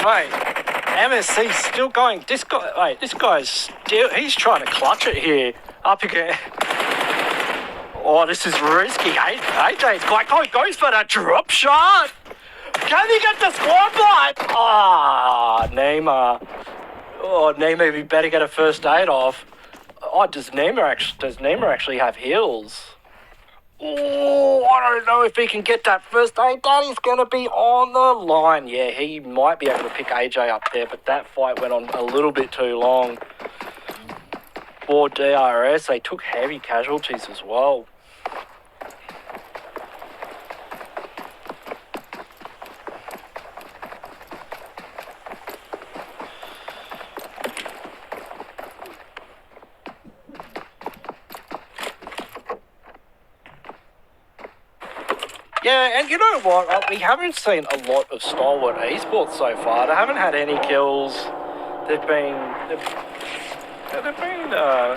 Mate, MSC's still going. This guy's still, he's trying to clutch it here. Up again. Oh, this is risky. AJ's quite cool. He goes for that drop shot. Can he get the squad line? Neymar. Oh, Neymar, we better get a first aid off. Oh, does Neymar actually have heals? Oh, I don't know if he can get that first aid. That is going to be on the line. Yeah, he might be able to pick AJ up there, but that fight went on a little bit too long. For DRS, they took heavy casualties as well. Yeah, and you know what? We haven't seen a lot of Stalwart esports so far. They haven't had any kills. They've been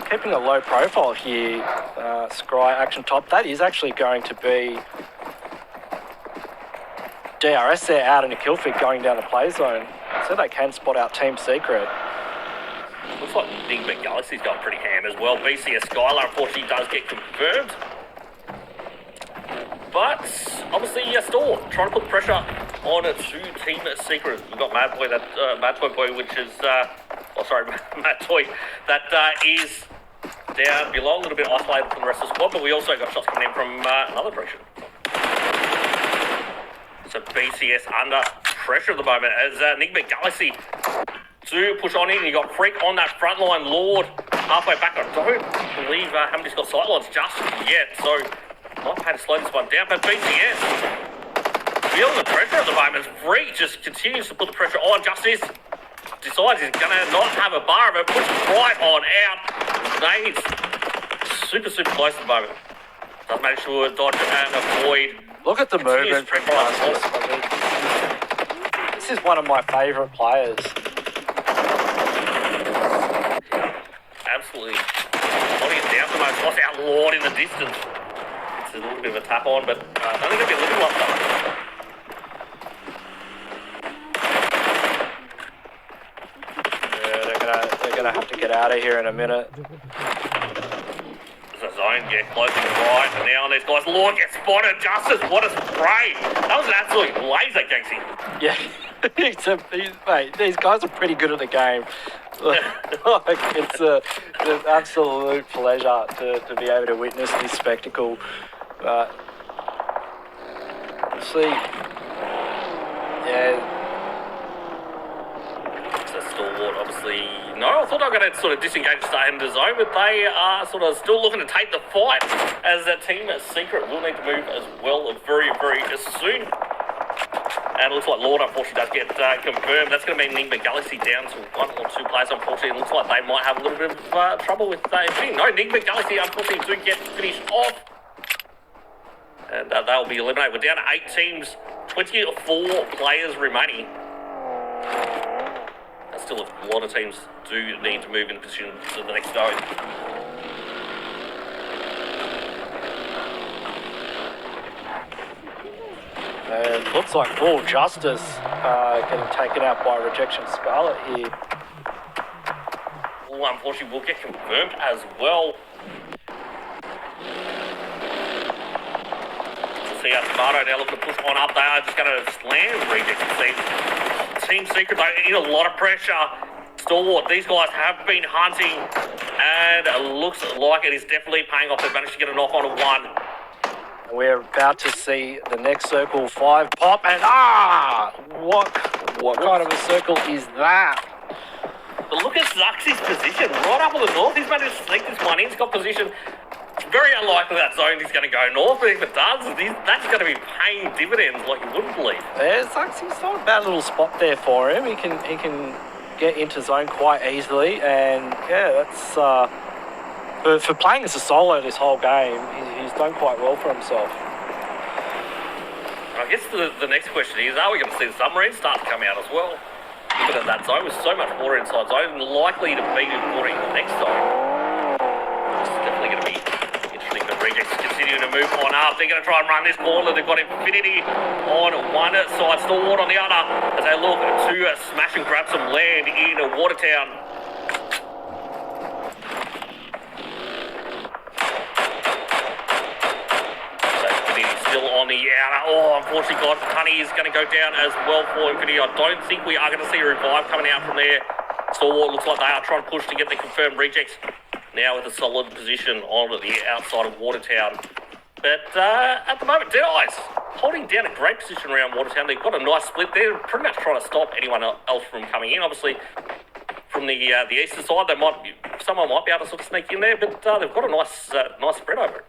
keeping a low profile here. Scry Action Top. That is actually going to be DRS there out in a kill feed going down the play zone. So they can spot out Team Secret. Looks like Nigbet Galaxy's got pretty ham as well. BCS Skylar unfortunately does get confirmed. But obviously, Store trying to put pressure on it to Team Secret. We've got Mad Toy, which is Mad Toy, that is down below, a little bit isolated from the rest of the squad. But we also got shots coming in from another direction. So BCS under pressure at the moment as Nigbet Galaxy to push on in. You got Freak on that front line. Lord halfway back. I don't believe Hamdi's got sightlines just yet. So might have to slow this one down, but BCS feeling the pressure at the moment. Freak just continues to put the pressure on. Justice decides he's going to not have a bar of it, puts it right on out. Nades super close at the moment. Does manage to dodge and avoid. Look at the movement from Justice. This is one of my favourite players. Absolutely. Wanting it down for the most. Lost out Lord in the distance. A little bit of a tap on, but only going to be a little lost up. Yeah, they're gonna have to get out of here in a minute. There's a zone, yeah, closing right, and now these guys, Lord gets spotted. Justice, what a spray! That was an absolute laser, Gangsy. Yeah, mate, these guys are pretty good at the game. It's an absolute pleasure to be able to witness this spectacle. See, yeah. So Stalwart, obviously, no. I thought they were going to sort of disengage and stay in the zone, but they are sort of still looking to take the fight as that Team Secret will need to move as well very soon. And it looks like Lord, unfortunately, does get confirmed. That's going to mean Nigbet Galaxy down to 1 or 2 players, unfortunately. It looks like they might have a little bit of trouble with shooting. No, Nigbet Galaxy, unfortunately, do get finished off. And they'll be eliminated. We're down to 8 teams, 24 players remaining. And still, a lot of teams do need to move in position to the next zone. And looks like Full Justice getting taken out by Rejection Scarlet here. Well, unfortunately, will get confirmed as well. See how Tomato now looking to push on up. They are just going to slam Rejects, it seems. Team Secret, though, in a lot of pressure. Stalwart, these guys have been hunting, and it looks like it is definitely paying off. They've managed to get a knock on a 1. We're about to see the next circle 5 pop, and what kind of a circle is that? But look at Zux's position right up on the north. He's managed to sneak this one in. He's got position. It's very unlikely that zone is going to go north, but if it does, that's going to be paying dividends like you wouldn't believe. Yeah, Zux's not a bad little spot there for him. He can get into zone quite easily, and yeah, that's for playing as a solo this whole game, he's done quite well for himself. I guess the next question is, are we going to see the submarine start to come out as well? Looking at that zone with so much water inside zone, likely to be water in the next zone. It's definitely going to be interesting. The Rejects continuing to move on up. They're going to try and run this corner. They've got Infinity on one side, Stalwart on the other, as they look to smash and grab some land in Watertown. So Infinity still on the outer. Oh, unfortunately, God, Honey is going to go down as well for Infinity. I don't think we are going to see a revive coming out from there. Stalwart looks like they are trying to push to get the confirmed rejects. Now with a solid position on the outside of Watertown. But at the moment, Deadeyes holding down a great position around Watertown. They've got a nice split. They're pretty much trying to stop anyone else from coming in. Obviously, from the eastern side, someone might be able to sort of sneak in there, but they've got a nice spread over it.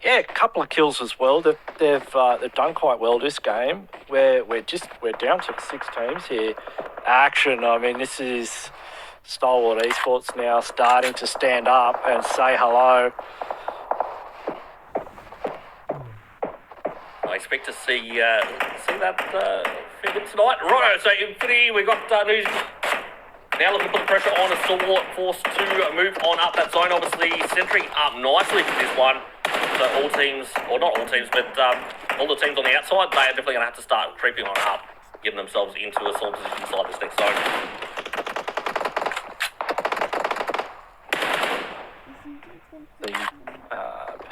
Yeah, a couple of kills as well. They've done quite well this game. We're down to 6 teams here. Action. I mean, this is Stalwart Esports now starting to stand up and say hello. I expect to see that fair bit tonight. Right, so Infinity, we've got news. Now looking to put the pressure on a Stalwart, forced to move on up that zone. Obviously, Sentry up nicely for this one. So all teams, or not all teams, but all the teams on the outside, they are definitely going to have to start creeping on up, getting themselves into a solid position inside this next zone.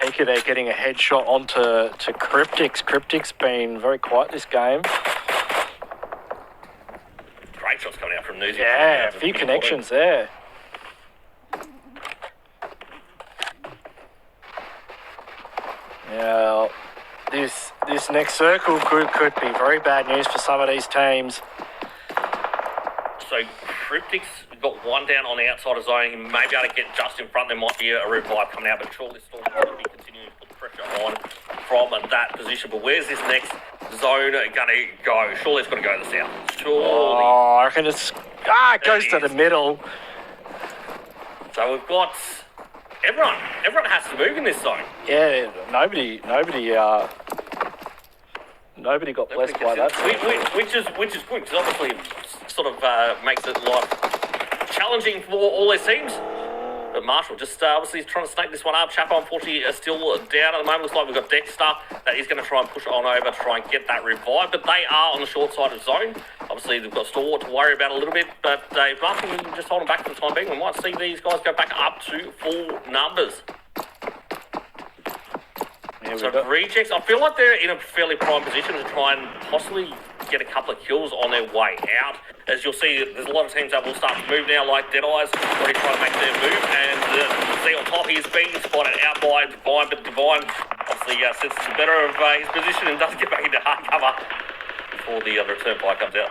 Pika, they're getting a headshot onto Cryptix. Cryptix been very quiet this game. Great shots coming out from Newsy. Yeah, a few connections there. Now, this next circle could be very bad news for some of these teams. So Cryptix got one down on the outside of zone. He may be able to get just in front. There might be a revive coming out, but surely still going to be continuing to put the pressure on from that position. But where's this next zone going to go? Surely it's going to go to the south. Surely. Oh, I reckon it goes to the middle. So we've got everyone has to move in this zone. Yeah, nobody got blessed by that. Which is good, because obviously it sort of makes it a lot challenging for all their teams. But Marshall just obviously trying to snake this one up. Chapo, unfortunately, is still down at the moment. Looks like we've got Dexter that is going to try and push on over to try and get that revive. But they are on the short side of zone. Obviously, they've got Stalwart to worry about a little bit. But if Marshall can just hold them back for the time being, we might see these guys go back up to full numbers. Yeah, So rejects, I feel like they're in a fairly prime position to try and possibly get a couple of kills on their way out. As you'll see, there's a lot of teams that will start to move now, like Deadeyes, already trying to make their move. And see on top, he's being spotted out by Divine, but Divine obviously senses the better of his position and does get back into hard cover before the return fire comes out.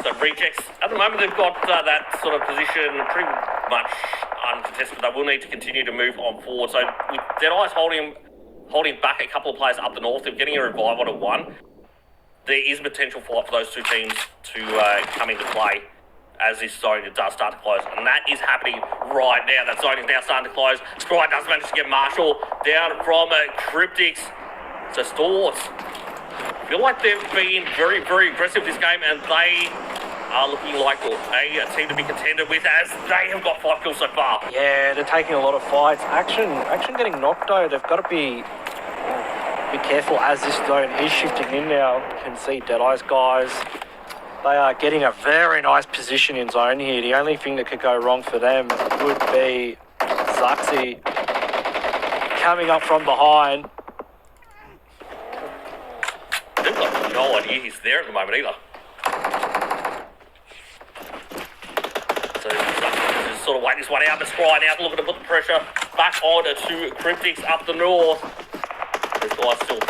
So rejects, at the moment they've got that sort of position pretty much uncontested. They will need to continue to move on forward. So with Deadeyes holding back a couple of players up the north, they're getting a revive on a 1. There is potential for those two teams to come into play as this zone does start to close. And that is happening right now. That zone is now starting to close. Scry does manage to get Marshall down from Cryptix. So Stalwarts feel like they've been very, very aggressive this game, and they are looking like a team to be contended with, as they have got 5 kills so far. Yeah, they're taking a lot of fights. Action getting knocked though. They've got to be careful as this zone is shifting in now. You can see Deadeyes guys. They are getting a very nice position in zone here. The only thing that could go wrong for them would be Zaxi coming up from behind. They've got no idea he's there at the moment either. So just sort of wait this one out, but Scry now looking to put the pressure back on to Cryptix up the north. This guy's still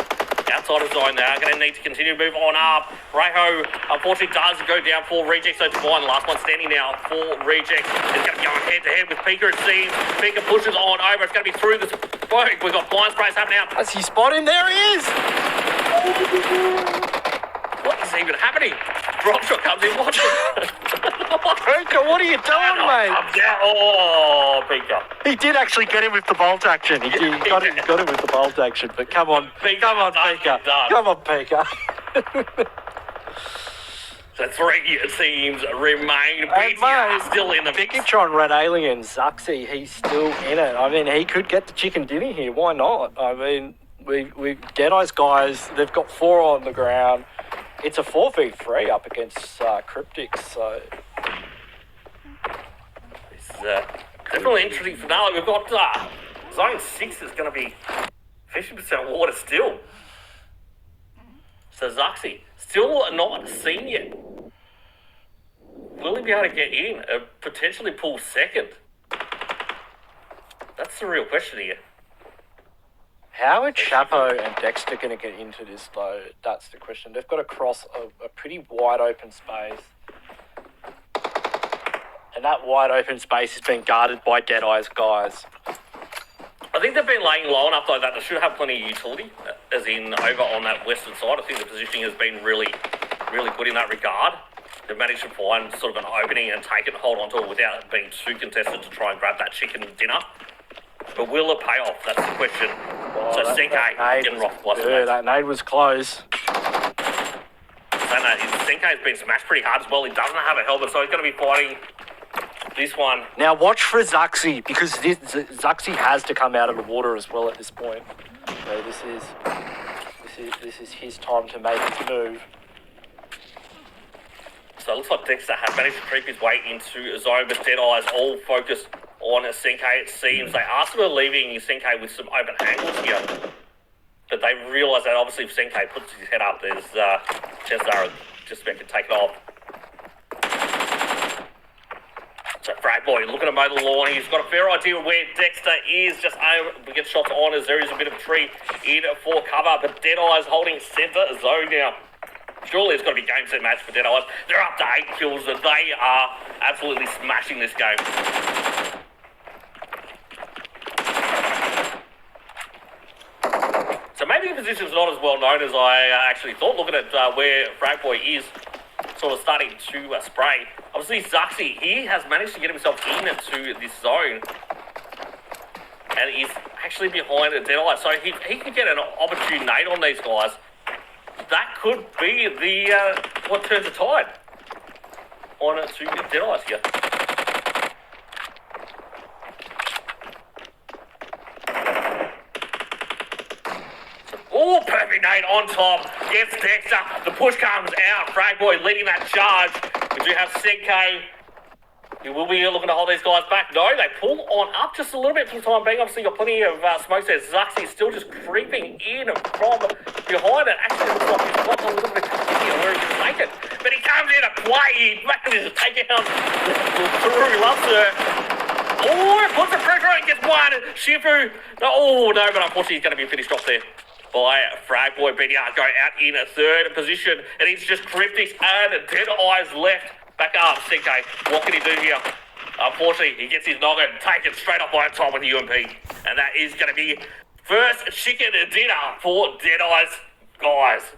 outside of zone. They are going to need to continue to move on up. Reho, unfortunately, does go down for Rejects. So Divine, the last one standing now for Rejects. It's going to be going head-to-head with Pika, it seems. Pika pushes on over. It's going to be through the smoke. We've got blind sprays happening out. Does he spot him? There he is! What is even happening? Drop shot comes in. Watch it. Pika, what are you doing, mate? Oh, Pika. He did actually get him with the bolt action. He got him with the bolt action. But come on, Pika, come on, done, Pika. done. Come on, Pika. So 3 teams remain. Hey, BTR mate, still in the mix. Bigotron, Red Alien, Zuxi, he's still in it. I mean, he could get the chicken dinner here. Why not? I mean, we Deadeye's guys, they've got 4 on the ground. It's a 4v3 up against Cryptics, so... It's definitely interesting finale. We've got Zone 6 is going to be 50% water still. So Zuxi, still not seen yet. Will he be able to get in and potentially pull second? That's the real question here. How are Chapo and Dexter going to get into this, though? That's the question. They've got to cross a pretty wide open space. And that wide open space has been guarded by Deadeye's guys. I think they've been laying low enough though that they should have plenty of utility, as in over on that western side. I think the positioning has been really, really good in that regard. They've managed to find sort of an opening and take it and hold on to it without being too contested to try and grab that chicken dinner. But will it pay off? That's the question. So Senkai getting rocked by that nade was close. Senkai's been smashed pretty hard as well. He doesn't have a helmet, so he's going to be fighting this one. Now watch for Zuxi, because Zuxi has to come out of the water as well at this point. So this is his time to make his move. So it looks like Dexter has managed to creep his way into a zone, but Deadeye's all focused on Senkai, it seems. They asked him leaving Senkai with some open angles here, but they realise that obviously if Senkai puts his head up, there's Cesaro just about to take it off. So Fragboy looking to mow the lawn. He's got a fair idea of where Dexter is. Just we get shots on as there is a bit of a tree in for cover, but Deadeye's holding centre zone now. Surely it's got to be game, set, match for Deadeye's. They're up to 8 kills and they are absolutely smashing this game. So maybe the position's not as well known as I actually thought, looking at where Fragboy is sort of starting to spray. Obviously, Zuxi, he has managed to get himself into this zone. And he's actually behind Deadeye. So he could get an opportune nade on these guys. That could be the what turns the tide on to Deadeye here. Oh, perfect nade on top. Gets Dexter. The push comes out. Fragboy leading that charge. We do have Senkai. He will be looking to hold these guys back. No, they pull on up just a little bit for the time being. Obviously, got plenty of smokes there. Zuxi is still just creeping in from behind it. Actually, looks like he's got a little bit of where he can make it. But he comes in to play. He manages to take it down. He loves her. Oh, puts the pressure on. Gets one. Shifu. Oh, no, but unfortunately, he's going to be finished off there by Fragboy. BDR going out in a third position. And he's just Cryptics and Deadeye's left. Back up, Senkai. What can he do here? Unfortunately, he gets his noggin taken straight off by Tom with UMP. And that is going to be first chicken dinner for Deadeye's guys.